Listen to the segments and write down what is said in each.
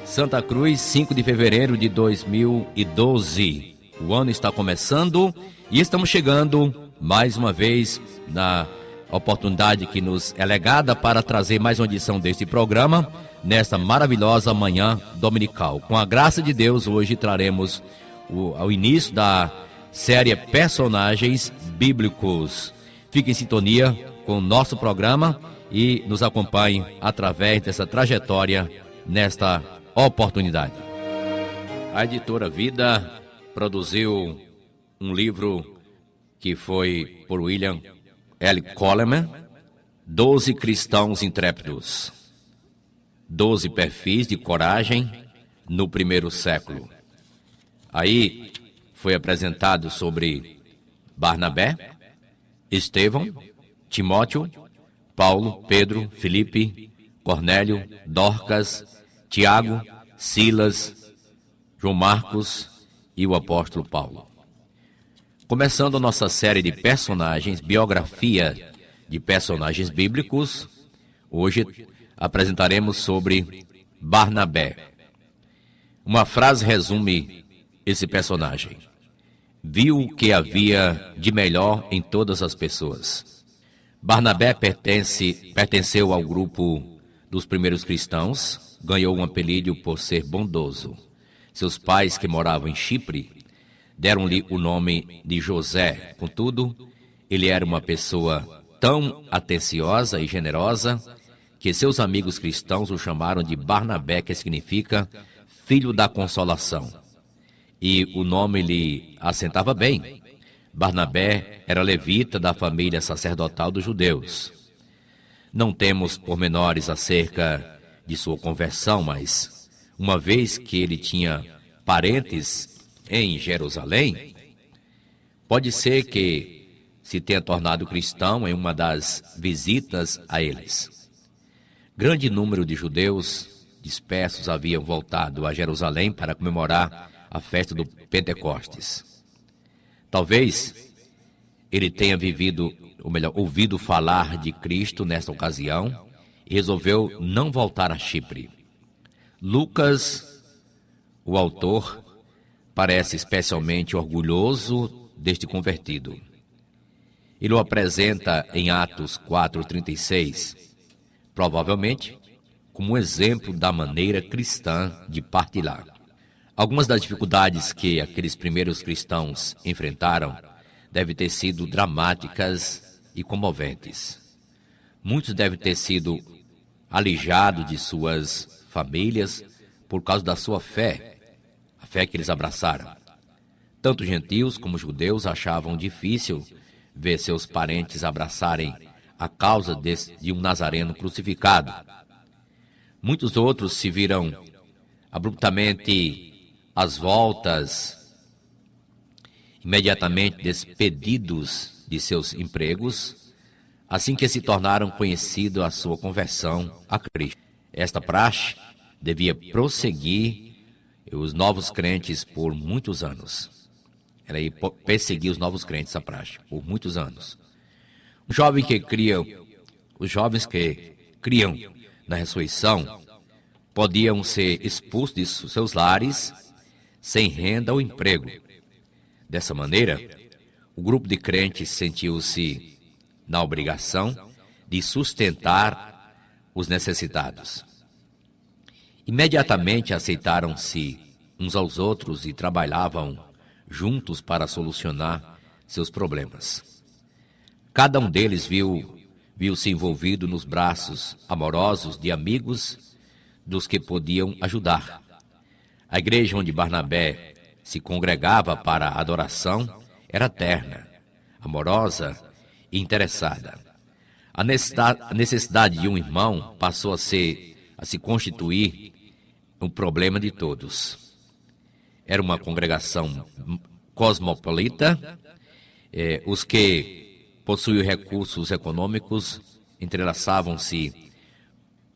Santa Cruz, 5 de fevereiro de 2012. O ano está começando e estamos chegando mais uma vez na oportunidade que nos é legada para trazer mais uma edição deste programa nesta maravilhosa manhã dominical. Com a graça de Deus, hoje traremos ao início da série Personagens Bíblicos. Fique em sintonia com o nosso programa e nos acompanhe através dessa trajetória nesta oportunidade. A editora Vida produziu um livro que foi por William L. Coleman, 12 cristãos intrépidos, 12 perfis de coragem no primeiro século. Aí foi apresentado sobre Barnabé, Estevão, Timóteo, Paulo, Pedro, Filipe, Cornélio, Dorcas, Tiago, Silas, João Marcos e o apóstolo Paulo. Começando a nossa série de personagens, biografia de personagens bíblicos, hoje apresentaremos sobre Barnabé. Uma frase resume esse personagem: viu o que havia de melhor em todas as pessoas. Barnabé pertenceu ao grupo dos primeiros cristãos, ganhou um apelido por ser bondoso. Seus pais, que moravam em Chipre, deram-lhe o nome de José. Contudo, ele era uma pessoa tão atenciosa e generosa que seus amigos cristãos o chamaram de Barnabé, que significa filho da consolação. E o nome lhe assentava bem. Barnabé era levita da família sacerdotal dos judeus. Não temos pormenores acerca de sua conversão, mas uma vez que ele tinha parentes em Jerusalém, pode ser que se tenha tornado cristão em uma das visitas a eles. Grande número de judeus dispersos haviam voltado a Jerusalém para comemorar a festa do Pentecostes. Talvez ele tenha ouvido falar de Cristo nesta ocasião e resolveu não voltar a Chipre. Lucas, o autor, parece especialmente orgulhoso deste convertido. Ele o apresenta em Atos 4:36, provavelmente como um exemplo da maneira cristã de partilhar. Algumas das dificuldades que aqueles primeiros cristãos enfrentaram devem ter sido dramáticas e comoventes. Muitos devem ter sido alijados de suas famílias por causa da sua fé, a fé que eles abraçaram. Tanto gentios como judeus achavam difícil ver seus parentes abraçarem a causa de um nazareno crucificado. Muitos outros se viram abruptamente às voltas, imediatamente despedidos de seus empregos, assim que se tornaram conhecidos a sua conversão a Cristo. Esta praxe devia prosseguir os novos crentes por muitos anos. Ela ia perseguir os novos crentes, essa praxe, por muitos anos. Os jovens que criam na ressurreição podiam ser expulsos de seus lares sem renda ou emprego. Dessa maneira, o grupo de crentes sentiu-se na obrigação de sustentar os necessitados. Imediatamente aceitaram-se uns aos outros e trabalhavam juntos para solucionar seus problemas. Cada um deles viu-se envolvido nos braços amorosos de amigos dos que podiam ajudar. A igreja onde Barnabé se congregava para a adoração era terna, amorosa e interessada. A necessidade de um irmão passou a se constituir um problema de todos. Era uma congregação cosmopolita. Os que possuíam recursos econômicos entrelaçavam-se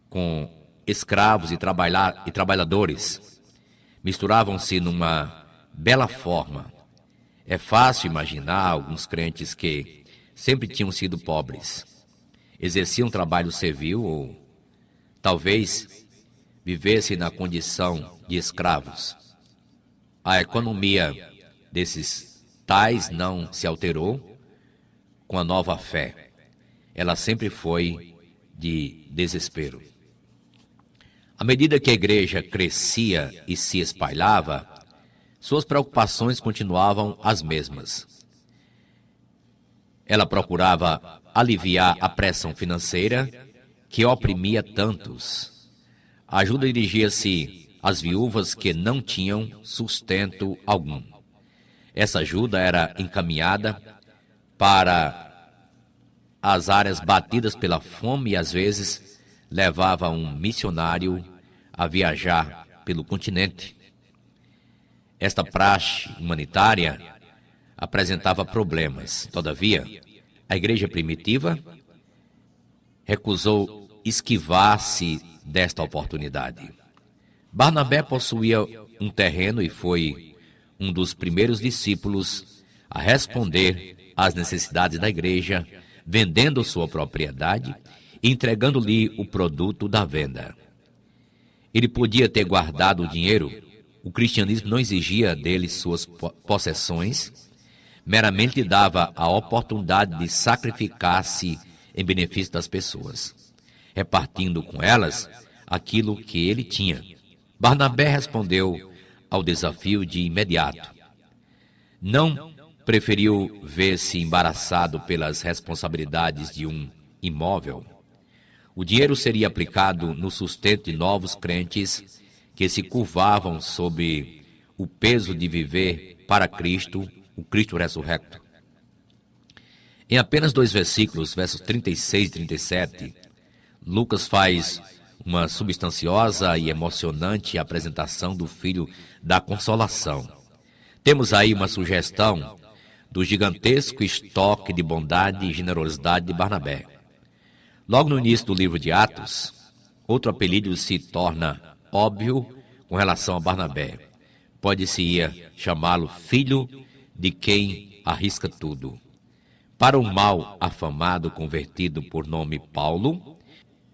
com escravos e trabalhadores. Misturavam-se numa bela forma. É fácil imaginar alguns crentes que sempre tinham sido pobres, exerciam trabalho servil ou talvez vivessem na condição de escravos. A economia desses tais não se alterou com a nova fé. Ela sempre foi de desespero. À medida que a igreja crescia e se espalhava, suas preocupações continuavam as mesmas. Ela procurava aliviar a pressão financeira que oprimia tantos. A ajuda dirigia-se às viúvas que não tinham sustento algum. Essa ajuda era encaminhada para as áreas batidas pela fome e, às vezes, levava um missionário a viajar pelo continente. Esta praxe humanitária apresentava problemas. Todavia, a igreja primitiva recusou esquivar-se desta oportunidade. Barnabé possuía um terreno e foi um dos primeiros discípulos a responder às necessidades da igreja, vendendo sua propriedade e entregando-lhe o produto da venda. Ele podia ter guardado o dinheiro. O cristianismo não exigia dele suas possessões, meramente lhe dava a oportunidade de sacrificar-se em benefício das pessoas, repartindo com elas aquilo que ele tinha. Barnabé respondeu ao desafio de imediato. Não preferiu ver-se embaraçado pelas responsabilidades de um imóvel. O dinheiro seria aplicado no sustento de novos crentes que se curvavam sob o peso de viver para Cristo, o Cristo ressurrecto. Em apenas 2 versículos, versos 36 e 37, Lucas faz uma substanciosa e emocionante apresentação do Filho da Consolação. Temos aí uma sugestão do gigantesco estoque de bondade e generosidade de Barnabé. Logo no início do livro de Atos, outro apelido se torna óbvio com relação a Barnabé. Pode-se chamá-lo filho de quem arrisca tudo. Para um mal afamado convertido por nome Paulo,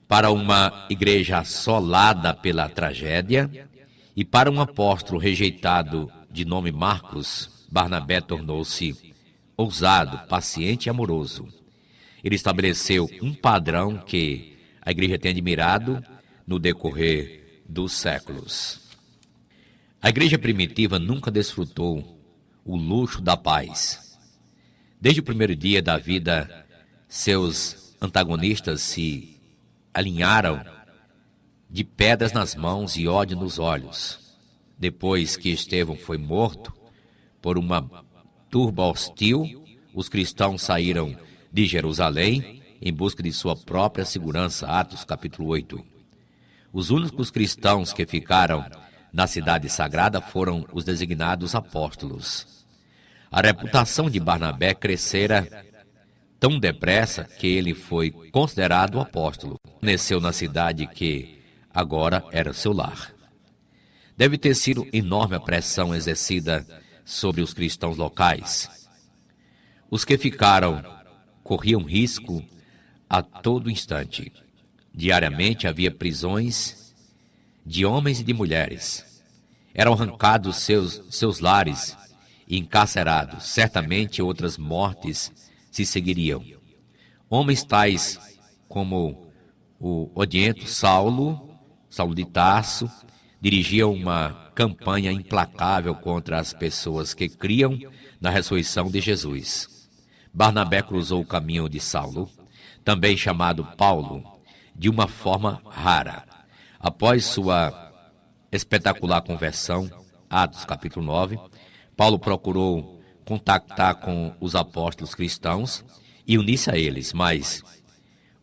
para uma igreja assolada pela tragédia e para um apóstolo rejeitado de nome Marcos, Barnabé tornou-se ousado, paciente e amoroso. Ele estabeleceu um padrão que a igreja tem admirado no decorrer dos séculos. A igreja primitiva nunca desfrutou o luxo da paz. Desde o primeiro dia da vida, seus antagonistas se alinharam de pedras nas mãos e ódio nos olhos. Depois que Estevão foi morto por uma turba hostil, os cristãos saíram de Jerusalém em busca de sua própria segurança. Atos capítulo 8. Os únicos cristãos que ficaram na cidade sagrada foram os designados apóstolos. A reputação de Barnabé crescera tão depressa que ele foi considerado apóstolo. Nasceu na cidade que agora era seu lar. Deve ter sido enorme a pressão exercida sobre os cristãos locais. Os que ficaram corriam risco a todo instante. Diariamente havia prisões de homens e de mulheres. Eram arrancados seus lares e encarcerados. Certamente outras mortes se seguiriam. Homens tais como o odiento Saulo de Tarso, dirigiam uma campanha implacável contra as pessoas que criam na ressurreição de Jesus. Barnabé cruzou o caminho de Saulo, também chamado Paulo, de uma forma rara. Após sua espetacular conversão, Atos capítulo 9, Paulo procurou contactar com os apóstolos cristãos e unir-se a eles, mas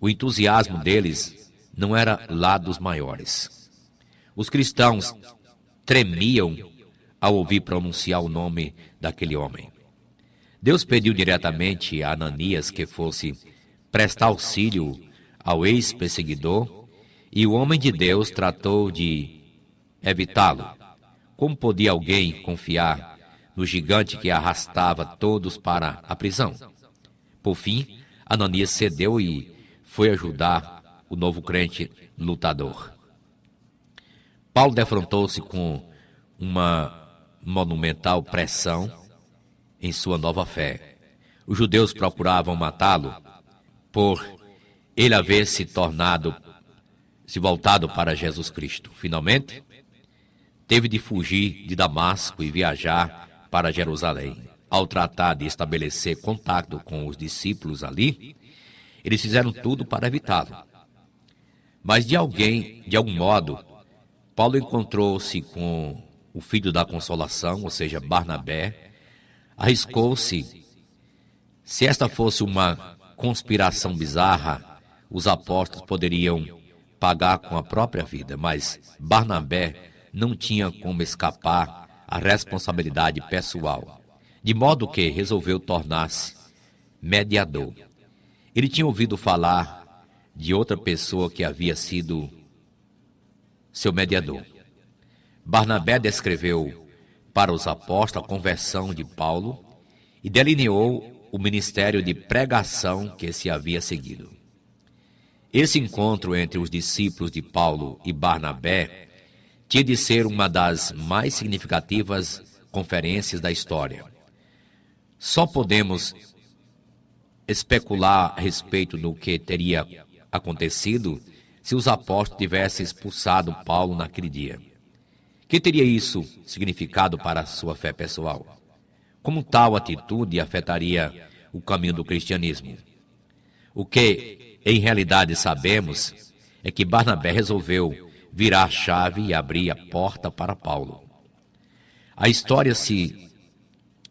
o entusiasmo deles não era lá dos maiores. Os cristãos tremiam ao ouvir pronunciar o nome daquele homem. Deus pediu diretamente a Ananias que fosse prestar auxílio ao ex-perseguidor e o homem de Deus tratou de evitá-lo. Como podia alguém confiar no gigante que arrastava todos para a prisão? Por fim, Ananias cedeu e foi ajudar o novo crente lutador. Paulo defrontou-se com uma monumental pressão em sua nova fé. Os judeus procuravam matá-lo por ele haver se voltado para Jesus Cristo. Finalmente, teve de fugir de Damasco e viajar para Jerusalém. Ao tratar de estabelecer contato com os discípulos ali, eles fizeram tudo para evitá-lo. Mas de algum modo, Paulo encontrou-se com o filho da consolação, ou seja, Barnabé, arriscou-se. Se esta fosse uma conspiração bizarra, os apóstolos poderiam pagar com a própria vida, mas Barnabé não tinha como escapar à responsabilidade pessoal, de modo que resolveu tornar-se mediador. Ele tinha ouvido falar de outra pessoa que havia sido seu mediador. Barnabé descreveu para os apóstolos a conversão de Paulo e delineou o ministério de pregação que se havia seguido. Esse encontro entre os discípulos de Paulo e Barnabé tinha de ser uma das mais significativas conferências da história. Só podemos especular a respeito do que teria acontecido se os apóstolos tivessem expulsado Paulo naquele dia. Que teria isso significado para a sua fé pessoal? Como tal atitude afetaria o caminho do cristianismo? O que, em realidade, sabemos é que Barnabé resolveu virar a chave e abrir a porta para Paulo. A história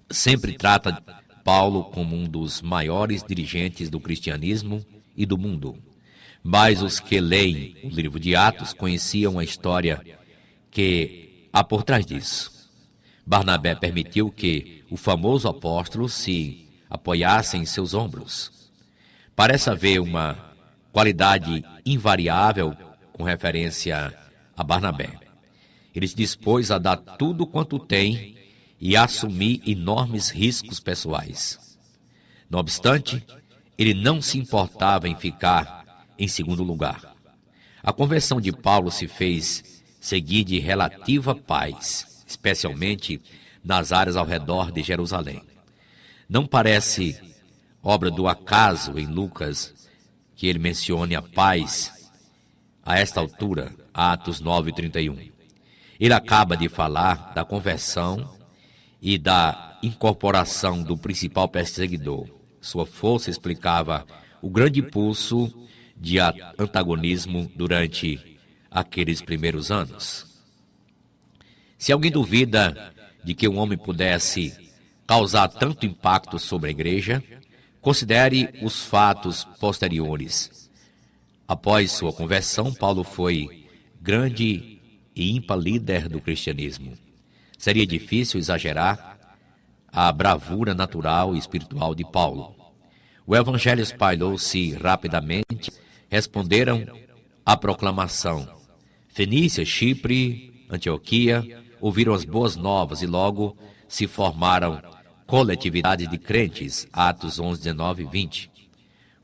sempre trata Paulo como um dos maiores dirigentes do cristianismo e do mundo. Mas os que leem o livro de Atos conheciam a história que há por trás disso. Barnabé permitiu que o famoso apóstolo se apoiasse em seus ombros. Parece haver uma qualidade invariável com referência a Barnabé. Ele se dispôs a dar tudo quanto tem e a assumir enormes riscos pessoais. Não obstante, ele não se importava em ficar em segundo lugar. A conversão de Paulo se fez seguir de relativa paz, especialmente nas áreas ao redor de Jerusalém. Não parece obra do acaso em Lucas que ele mencione a paz a esta altura, Atos 9:31. Ele acaba de falar da conversão e da incorporação do principal perseguidor. Sua força explicava o grande impulso de antagonismo durante aqueles primeiros anos. Se alguém duvida de que um homem pudesse causar tanto impacto sobre a igreja, considere os fatos posteriores. Após sua conversão, Paulo foi grande e ímpar líder do cristianismo. Seria difícil exagerar a bravura natural e espiritual de Paulo. O evangelho espalhou-se rapidamente, responderam à proclamação. Fenícia, Chipre, Antioquia ouviram as boas novas e logo se formaram coletividades de crentes, Atos 11, 19 e 20.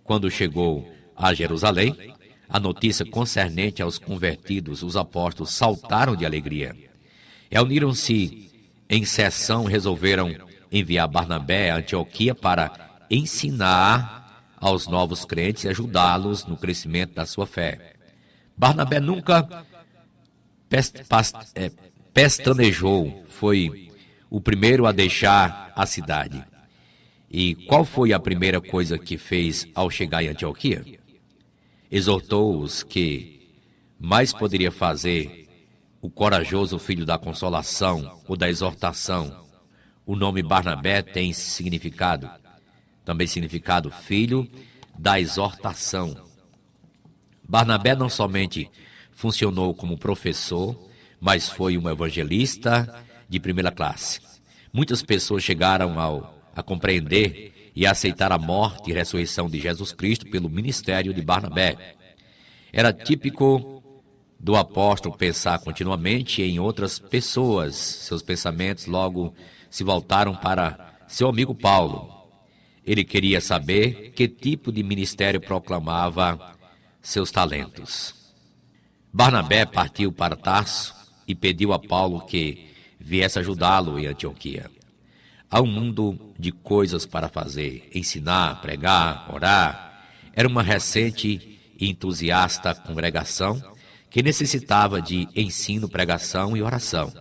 Quando chegou a Jerusalém, a notícia concernente aos convertidos, os apóstolos saltaram de alegria. Reuniram-se em sessão e resolveram enviar Barnabé a Antioquia para ensinar aos novos crentes e ajudá-los no crescimento da sua fé. Barnabé nunca pestanejou, foi o primeiro a deixar a cidade. E qual foi a primeira coisa que fez ao chegar em Antioquia? Exortou-os que mais poderia fazer o corajoso filho da consolação ou da exortação. O nome Barnabé tem também significado filho da exortação. Barnabé não somente funcionou como professor, mas foi um evangelista de primeira classe. Muitas pessoas chegaram a compreender e a aceitar a morte e ressurreição de Jesus Cristo pelo ministério de Barnabé. Era típico do apóstolo pensar continuamente em outras pessoas. Seus pensamentos logo se voltaram para seu amigo Paulo. Ele queria saber que tipo de ministério proclamava seus talentos. Barnabé partiu para Tarso e pediu a Paulo que viesse ajudá-lo em Antioquia. Há um mundo de coisas para fazer: ensinar, pregar, orar. Era uma recente e entusiasta congregação que necessitava de ensino, pregação e oração.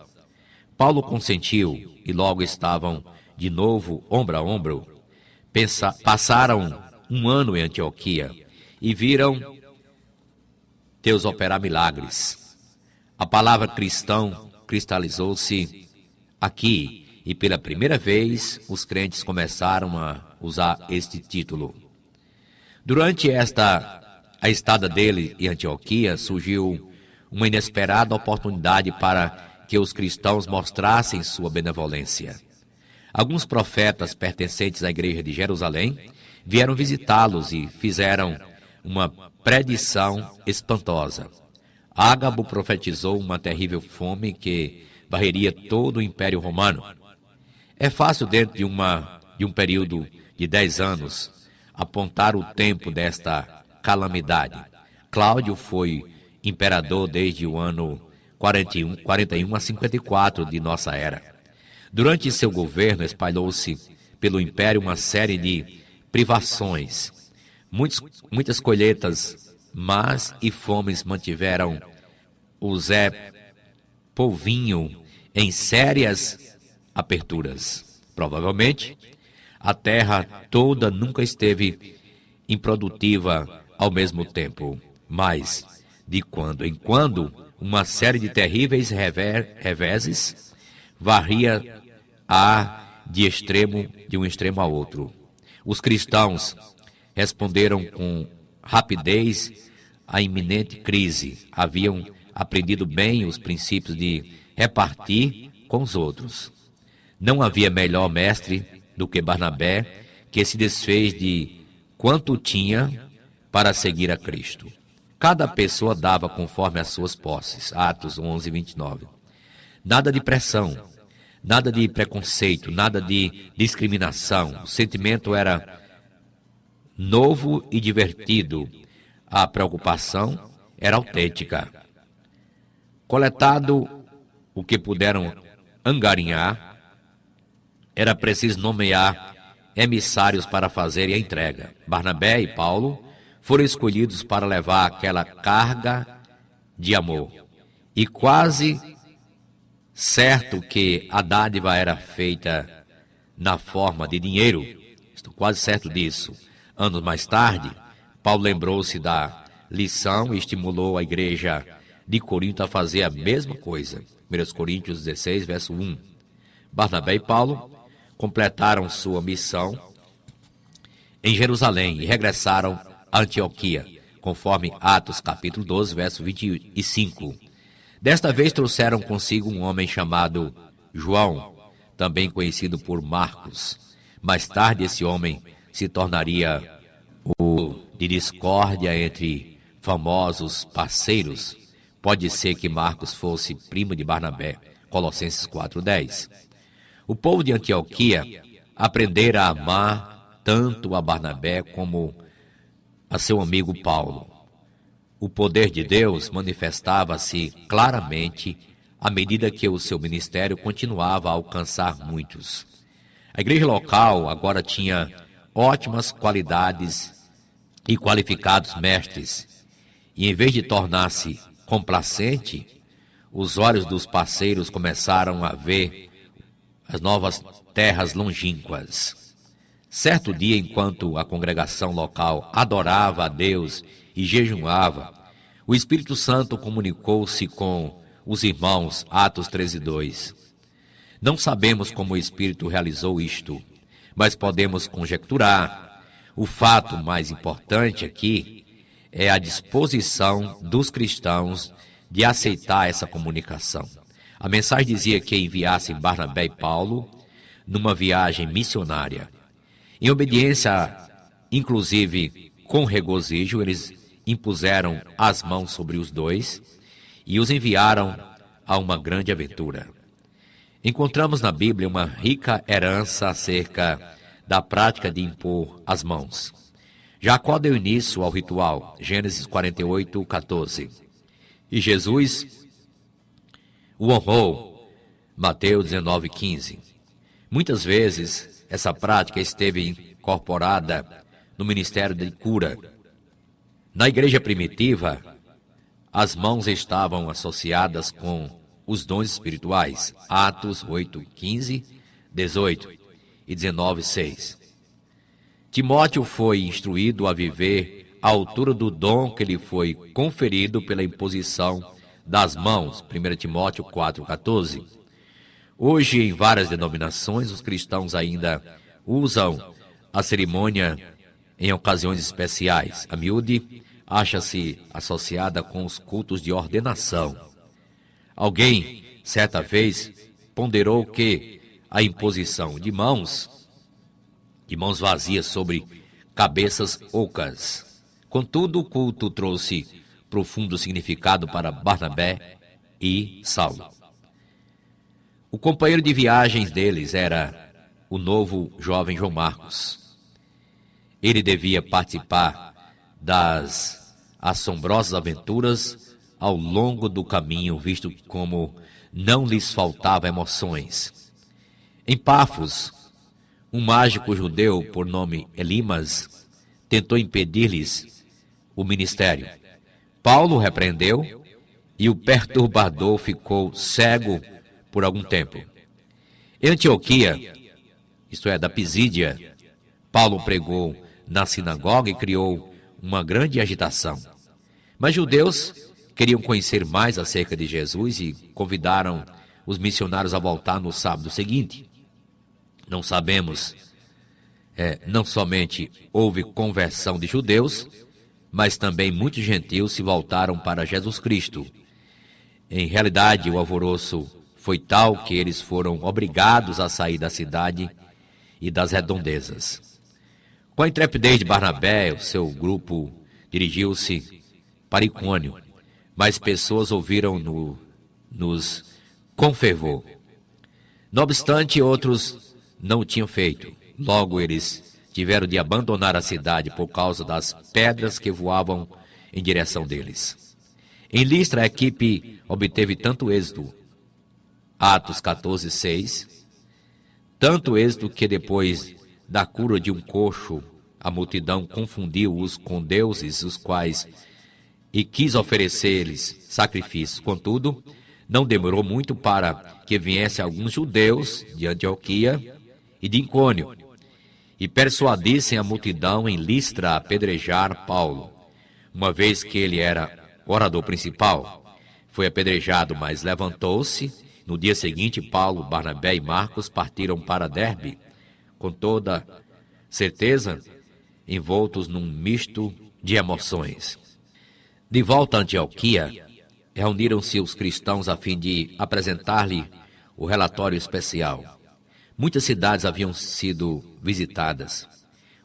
Paulo consentiu e logo estavam de novo ombro a ombro. Passaram um ano em Antioquia e viram Deus operar milagres. A palavra cristão cristalizou-se aqui e pela primeira vez os crentes começaram a usar este título. Durante a estada dele em Antioquia, surgiu uma inesperada oportunidade para que os cristãos mostrassem sua benevolência. Alguns profetas pertencentes à igreja de Jerusalém vieram visitá-los e fizeram uma predição espantosa. Ágabo profetizou uma terrível fome que varreria todo o Império Romano. É fácil, dentro de um período de 10 anos, apontar o tempo desta calamidade. Cláudio foi imperador desde o ano 41 a 54 de nossa era. Durante seu governo, espalhou-se pelo império uma série de privações. Muitas colheitas más e fomes mantiveram o Zé Povinho em sérias aperturas. Provavelmente, a terra toda nunca esteve improdutiva ao mesmo tempo, mas, de quando em quando, uma série de terríveis reveses varria de um extremo a outro. Os cristãos responderam com rapidez à iminente crise. Haviam aprendido bem os princípios de repartir com os outros. Não havia melhor mestre do que Barnabé, que se desfez de quanto tinha para seguir a Cristo. Cada pessoa dava conforme as suas posses. Atos 11, 29. Nada de pressão, nada de preconceito, nada de discriminação. O sentimento era novo e divertido. A preocupação era autêntica. Coletado o que puderam angariar, era preciso nomear emissários para fazerem a entrega. Barnabé e Paulo foram escolhidos para levar aquela carga de amor. E quase certo que a dádiva era feita na forma de dinheiro. Estou quase certo disso. Anos mais tarde, Paulo lembrou-se da lição e estimulou a igreja de Corinto a fazer a mesma coisa. 1 Coríntios 16, verso 1. Barnabé e Paulo completaram sua missão em Jerusalém e regressaram a Antioquia, conforme Atos capítulo 12, verso 25. Desta vez trouxeram consigo um homem chamado João, também conhecido por Marcos. Mais tarde esse homem se tornaria o de discórdia entre famosos parceiros. Pode ser que Marcos fosse primo de Barnabé, Colossenses 4:10. O povo de Antioquia aprendera a amar tanto a Barnabé como a seu amigo Paulo. O poder de Deus manifestava-se claramente à medida que o seu ministério continuava a alcançar muitos. A igreja local agora tinha ótimas qualidades e qualificados mestres, e em vez de tornar-se complacente, os olhos dos parceiros começaram a ver as novas terras longínquas. Certo dia, enquanto a congregação local adorava a Deus e jejuava, o Espírito Santo comunicou-se com os irmãos, Atos 13:2. Não sabemos como o Espírito realizou isto, mas podemos conjecturar. O fato mais importante aqui é a disposição dos cristãos de aceitar essa comunicação. A mensagem dizia que enviassem Barnabé e Paulo numa viagem missionária. Em obediência, inclusive com regozijo, eles impuseram as mãos sobre os dois e os enviaram a uma grande aventura. Encontramos na Bíblia uma rica herança acerca da prática de impor as mãos. Jacó deu início ao ritual, Gênesis 48:14. E Jesus o honrou. Mateus 19:15. Muitas vezes, essa prática esteve incorporada no ministério de cura. Na igreja primitiva, as mãos estavam associadas com os dons espirituais. Atos 8:15, 18 e 19:6. Timóteo foi instruído a viver à altura do dom que lhe foi conferido pela imposição das mãos. 1 Timóteo 4:14. Hoje, em várias denominações, os cristãos ainda usam a cerimônia em ocasiões especiais. A miúde acha-se associada com os cultos de ordenação. Alguém, certa vez, ponderou que a imposição de mãos vazias sobre cabeças ocas. Contudo, o culto trouxe profundo significado para Barnabé e Saulo. O companheiro de viagens deles era o novo jovem João Marcos. Ele devia participar das assombrosas aventuras ao longo do caminho, visto como não lhes faltava emoções. Em Pafos, um mágico judeu por nome Elimas tentou impedir-lhes o ministério. Paulo repreendeu e o perturbador ficou cego por algum tempo. Em Antioquia, isto é, da Pisídia, Paulo pregou na sinagoga e criou uma grande agitação. Mas judeus queriam conhecer mais acerca de Jesus e convidaram os missionários a voltar no sábado seguinte. Não sabemos, não somente houve conversão de judeus, mas também muitos gentios se voltaram para Jesus Cristo. Em realidade, o alvoroço foi tal que eles foram obrigados a sair da cidade e das redondezas. Com a intrepidez de Barnabé, o seu grupo dirigiu-se para Icônio, mas pessoas ouviram-nos com fervor. Não obstante, outros não o tinham feito. Logo, eles tiveram de abandonar a cidade por causa das pedras que voavam em direção deles. Em Listra, a equipe obteve tanto êxito, Atos 14:6, tanto êxito que depois da cura de um coxo, a multidão confundiu-os com deuses, os quais e quis oferecer-lhes sacrifícios. Contudo, não demorou muito para que viessem alguns judeus de Antioquia e de Icônio e persuadissem a multidão em Listra a apedrejar Paulo, uma vez que ele era orador principal. Foi apedrejado, mas levantou-se. No dia seguinte, Paulo, Barnabé e Marcos partiram para Derbe, com toda certeza, envoltos num misto de emoções. De volta a Antioquia, reuniram-se os cristãos a fim de apresentar-lhe o relatório especial. Muitas cidades haviam sido visitadas.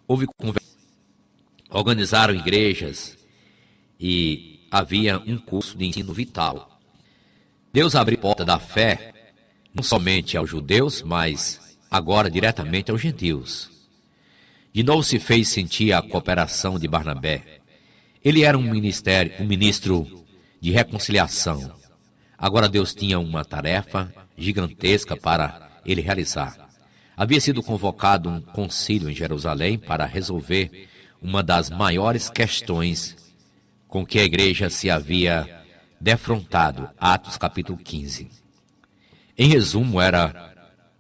Houve conversas, organizaram igrejas e havia um curso de ensino vital. Deus abriu a porta da fé, não somente aos judeus, mas agora diretamente aos gentios. De novo se fez sentir a cooperação de Barnabé. Ele era um ministro de reconciliação. Agora Deus tinha uma tarefa gigantesca para ele realizar. Havia sido convocado um concílio em Jerusalém para resolver uma das maiores questões com que a igreja se havia defrontado, Atos capítulo 15. Em resumo, era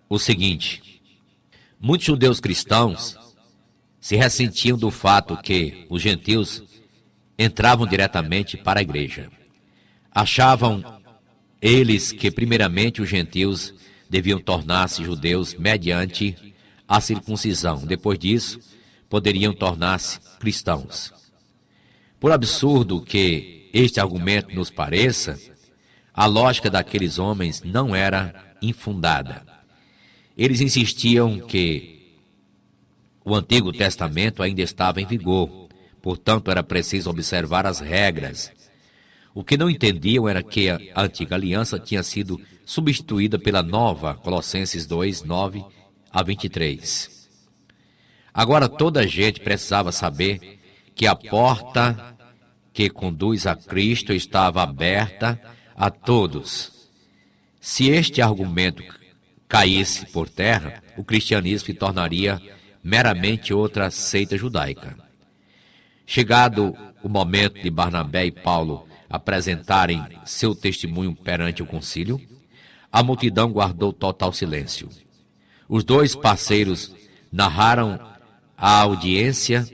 o seguinte: muitos judeus cristãos se ressentiam do fato que os gentios entravam diretamente para a igreja. Achavam eles que, primeiramente, os gentios deviam tornar-se judeus mediante a circuncisão. Depois disso, poderiam tornar-se cristãos. Por absurdo que este argumento nos pareça, a lógica daqueles homens não era infundada. Eles insistiam que o Antigo Testamento ainda estava em vigor, portanto era preciso observar as regras. O que não entendiam era que a antiga aliança tinha sido substituída pela nova, Colossenses 2, 9 a 23. Agora toda a gente precisava saber que a porta que conduz a Cristo estava aberta a todos. Se este argumento caísse por terra, o cristianismo se tornaria meramente outra seita judaica. Chegado o momento de Barnabé e Paulo apresentarem seu testemunho perante o concílio, a multidão guardou total silêncio. Os dois parceiros narraram à audiência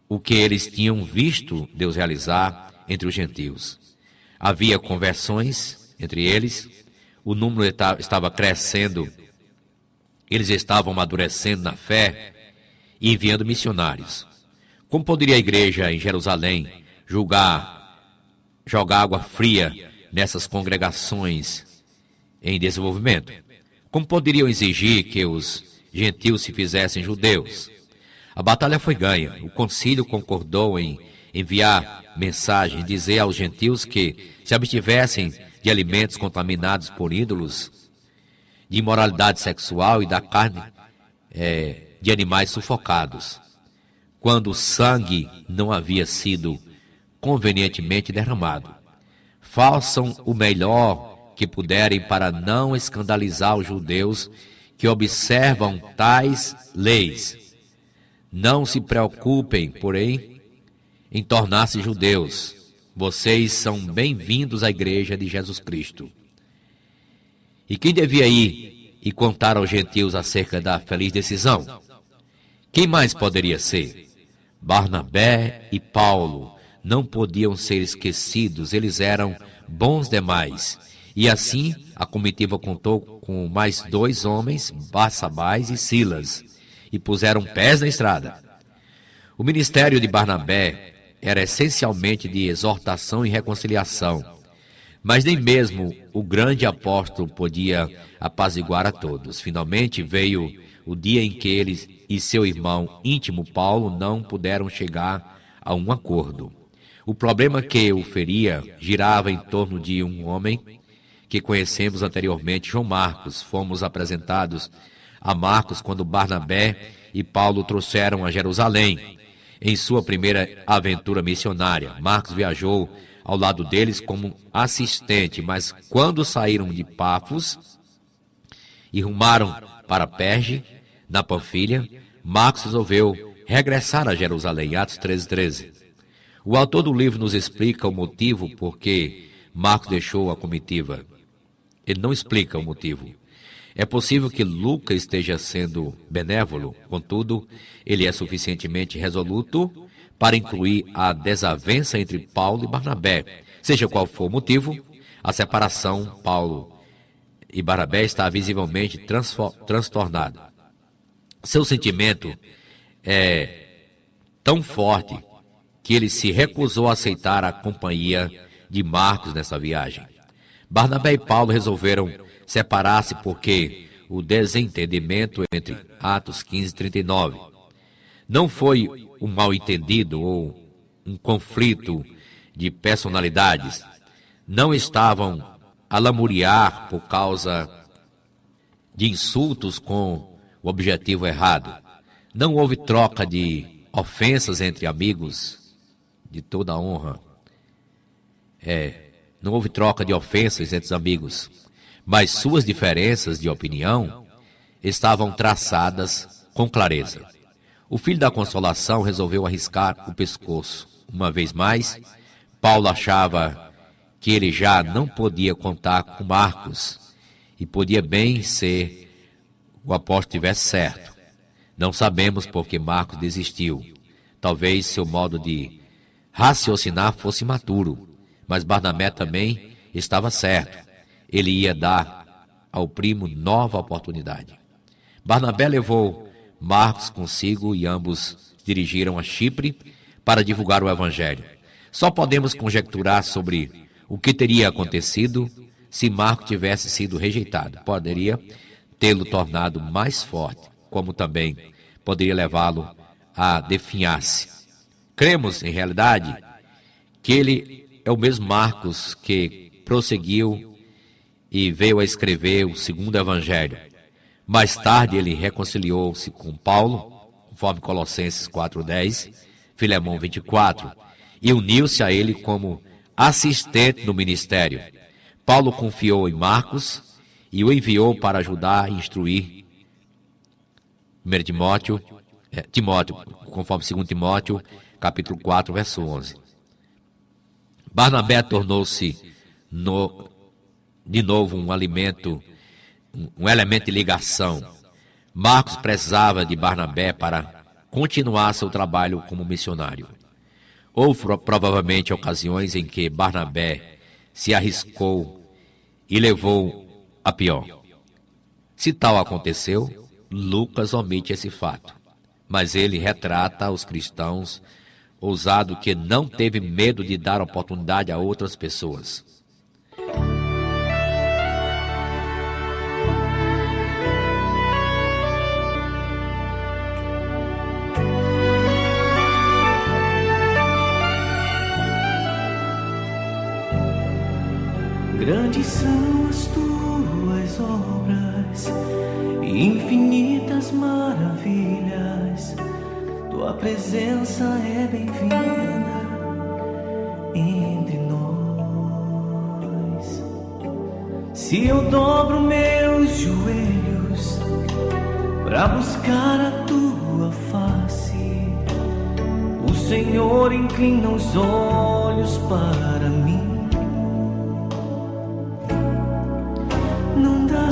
o que eles tinham visto Deus realizar entre os gentios. Havia conversões entre eles, o número estava crescendo, eles estavam amadurecendo na fé e enviando missionários. Como poderia a igreja em Jerusalém jogar água fria nessas congregações em desenvolvimento? Como poderiam exigir que os gentios se fizessem judeus? A batalha foi ganha. O concílio concordou em enviar mensagem, dizer aos gentios que se abstivessem de alimentos contaminados por ídolos, de imoralidade sexual e da carne de animais sufocados, quando o sangue não havia sido convenientemente derramado. Façam o melhor que puderem para não escandalizar os judeus que observam tais leis. Não se preocupem, porém, em tornar-se judeus. Vocês são bem-vindos à igreja de Jesus Cristo. E quem devia ir e contar aos gentios acerca da feliz decisão? Quem mais poderia ser? Barnabé e Paulo não podiam ser esquecidos, eles eram bons demais. E assim a comitiva contou com mais 2 homens, Barsabás e Silas, e puseram pés na estrada. O ministério de Barnabé era essencialmente de exortação e reconciliação, mas nem mesmo o grande apóstolo podia apaziguar a todos. Finalmente veio o dia em que ele e seu irmão íntimo Paulo não puderam chegar a um acordo. O problema que o feria girava em torno de um homem que conhecemos anteriormente, João Marcos. Fomos apresentados a Marcos quando Barnabé e Paulo trouxeram a Jerusalém em sua primeira aventura missionária. Marcos viajou ao lado deles como assistente, mas quando saíram de Pafos e rumaram para Perge, na Panfilha, Marcos resolveu regressar a Jerusalém, Atos 13:13. O autor do livro nos explica o motivo por que Marcos deixou a comitiva. Ele não explica o motivo. É possível que Lucas esteja sendo benévolo, contudo, ele é suficientemente resoluto para incluir a desavença entre Paulo e Barnabé. Seja qual for o motivo, a separação Paulo e Barnabé está visivelmente transtornada. Seu sentimento é tão forte que ele se recusou a aceitar a companhia de Marcos nessa viagem. Barnabé e Paulo resolveram separar-se porque o desentendimento entre Atos 15:39 não foi um mal-entendido ou um conflito de personalidades. Não estavam a lamuriar por causa de insultos com o objetivo errado. Não houve troca de ofensas entre amigos de toda a honra. Não houve troca de ofensas entre os amigos, mas suas diferenças de opinião estavam traçadas com clareza. O filho da consolação resolveu arriscar o pescoço. Uma vez mais, Paulo achava que ele já não podia contar com Marcos, e podia bem ser o apóstolo tivesse certo. Não sabemos por que Marcos desistiu. Talvez seu modo de raciocinar fosse maturo, mas Barnabé também estava certo. Ele ia dar ao primo nova oportunidade. Barnabé levou Marcos consigo e ambos se dirigiram a Chipre para divulgar o Evangelho. Só podemos conjecturar sobre o que teria acontecido se Marcos tivesse sido rejeitado. Poderia tê-lo tornado mais forte, como também poderia levá-lo a definhar-se. Cremos, em realidade, que ele é o mesmo Marcos que prosseguiu e veio a escrever o segundo Evangelho. Mais tarde ele reconciliou-se com Paulo, conforme Colossenses 4:10, Filemão 24, e uniu-se a ele como assistente no ministério. Paulo confiou em Marcos e o enviou para ajudar e instruir 1 Timóteo, conforme 2 Timóteo, capítulo 4, verso 11. Barnabé tornou-se de novo um elemento de ligação. Marcos precisava de Barnabé para continuar seu trabalho como missionário. Houve provavelmente ocasiões em que Barnabé se arriscou e levou a pior. Se tal aconteceu, Lucas omite esse fato, mas ele retrata os cristãos ousado que não teve medo de dar oportunidade a outras pessoas. Grandes são as tuas obras e infinitas maravilhas. Tua presença é bem-vinda entre nós. Se eu dobro meus joelhos para buscar a tua face, o Senhor inclina os olhos para mim. Não dá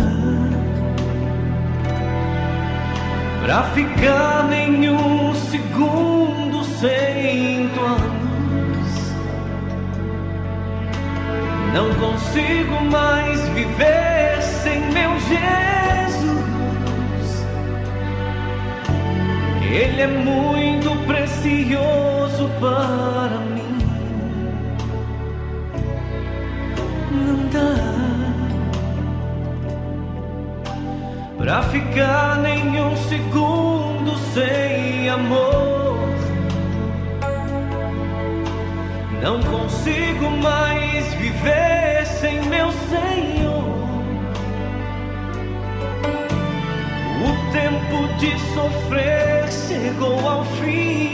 pra ficar nenhum segundo sem tua luz. Não consigo mais viver sem meu Jesus. Ele é muito precioso para mim. Não dá pra ficar nenhum segundo sem amor. Não consigo mais viver sem meu Senhor. O tempo de sofrer chegou ao fim.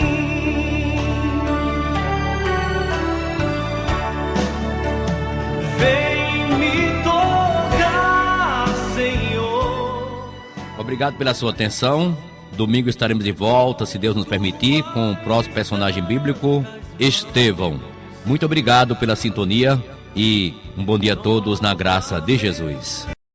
Vem me tocar, Senhor. Obrigado pela sua atenção. Domingo estaremos de volta, se Deus nos permitir, com o próximo personagem bíblico, Estevão. Muito obrigado pela sintonia e um bom dia a todos na graça de Jesus.